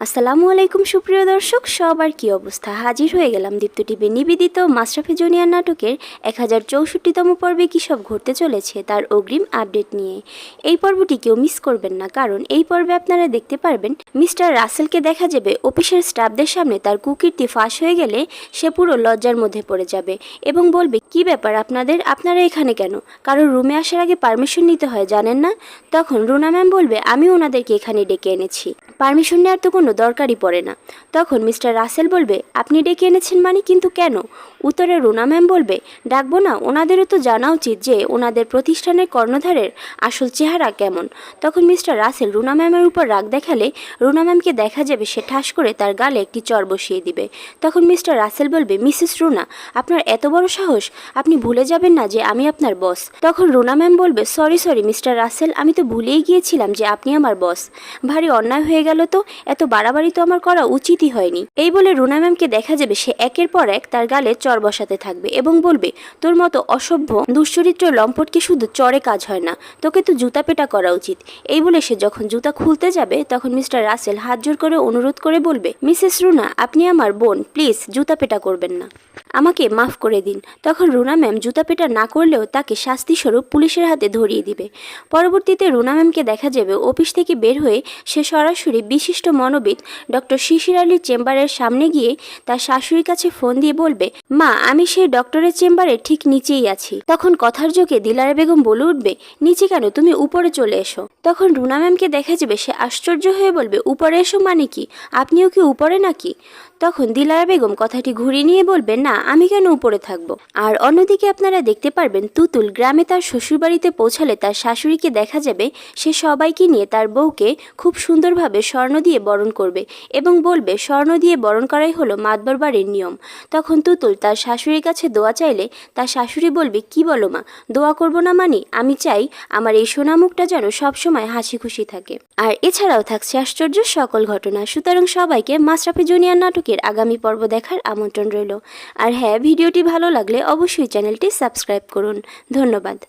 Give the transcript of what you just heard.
আসসালামু আলাইকুম সুপ্রিয় দর্শক, সবার কি অবস্থা? হাজির হয়ে গেলাম দীপ্ত টিভি নিবেদিত মাশরাফি জুনিয়র নাটকের 1064তম পর্বে কী সব ঘটতে চলেছে তার অগ্রিম আপডেট নিয়ে। এই পর্বটি কেউ মিস করবেন না, কারণ এই পর্বে আপনারা দেখতে পারবেন মিস্টার রাসেলকে দেখা যাবে অফিসের স্টাফদের সামনে তার কুকীর্তি ফাঁস হয়ে গেলে সে পুরো লজ্জার মধ্যে পড়ে যাবে এবং বলবে, কি ব্যাপার আপনারা এখানে কেন? কারোর রুমে আসার আগে পারমিশন নিতে হয়, জানেন না? তখন রুনা ম্যাম বলবে, আমি ওনাদেরকে এখানে ডেকে এনেছি, পারমিশন নেওয়ার তো কোনো দরকারই পড়ে না। তখন মিস্টার রাসেল বলবে, আপনি ডেকে এনেছেন মানে, কিন্তু কেন? উত্তরে রুনা ম্যাম বলবে, ডাকবো না? ওনাদেরও তো জানা উচিত যে ওনাদের প্রতিষ্ঠানের কর্ণধারের আসল চেহারা কেমন। তখন মিস্টার রাসেল রুনা ম্যামের উপর রাগ দেখালে রুনা ম্যামকে দেখা যাবে সে ঠাস করে তার গালে একটি চর বসিয়ে দিবে। তখন মিস্টার রাসেল বলবে, মিসেস রুনা, আপনার এত বড় সাহস, আপনি ভুলে যাবেন না যে আমি আপনার বস? তখন রুনা ম্যাম বলবে, সরি মিস্টার রাসেল, আমি তো ভুলেই গিয়েছিলাম যে আপনি আমার বস। ভারী অন্যায় হয়ে গেল তো, এত বাড়াবাড়ি তো আমার করা উচিতই হয়নি। এই বলে রুনা ম্যামকে দেখা যাবে সে একের পর এক তার গালে চর বসাতে থাকবে এবং বলবে, তোর মতো অসভ্য দুশ্চরিত্র লম্পটকে শুধু চরে কাজ হয় না, তোকে তো জুতা পেটা করা উচিত। এই বলে সে যখন জুতা খুলতে যাবে তখন মিস্টার রাসেল হাত জোর করে অনুরোধ করে বলবে, মিসেস রুনা, আপনি আমার বোন, প্লিজ জুতা পেটা করবেন না, আমাকে মাফ করে দিন। তখন রুনা ম্যাম জুতা পেটা না করলেও তাকে শাস্তিস্বরূপ পুলিশের হাতে ধরিয়ে দিবে। পরবর্তীতে রুনা ম্যামকে দেখা যাবে অফিস থেকে বের হয়ে সে সরাসরি বিশিষ্ট মনোবিদ ডক্টর শিশির আলীর চেম্বারের সামনে গিয়ে তার শাশুড়ির কাছে ফোন দিয়ে বলবে, মা, আমি সেই ডক্টরের চেম্বারে ঠিক নিচেই আছি। তখন কথার যোগে দিলারা বেগম বলে উঠবে, নিচে কেন, তুমি উপরে চলে এসো। তখন রুনা ম্যামকে দেখা যাবে সে আশ্চর্য হয়ে বলবে, উপরে এসো মানে কি? আপনিও কি উপরে নাকি? তখন দিলারা বেগম কথাটি ঘুরিয়ে নিয়ে বলবে, না, আমি কেন উপরে থাকব? আর অন্যদিকে আপনারা দেখতে পারবেন তুতুল গ্রামে তার শ্বশুরবাড়িতে পৌঁছালে তার শাশুড়িকে দেখা যাবে সে সবাইকে নিয়ে তার বউকে খুব সুন্দরভাবে স্বর্ণ দিয়ে বরণ করবে এবং বলবে, স্বর্ণ দিয়ে বরণ করাই হলো মাতবর বাড়ির নিয়ম। তখন তুতুল তার শাশুড়ির কাছে দোয়া চাইলে তার শাশুড়ি বলবে, কি বলো মা, দোয়া করব না মানে? আমি চাই আমার এই সোনা মুখটা যেন সবসময় হাসি খুশি থাকে। আর এছাড়াও থাকছে আশ্চর্য সকল ঘটনা। সুতরাং সবাইকে মাশরাফি জুনিয়র নাটকের আগামী পর্ব দেখার আমন্ত্রণ রইল। আর হ্যাঁ, ভিডিওটি ভালো লাগলে অবশ্যই চ্যানেলটি সাবস্ক্রাইব করুন। ধন্যবাদ।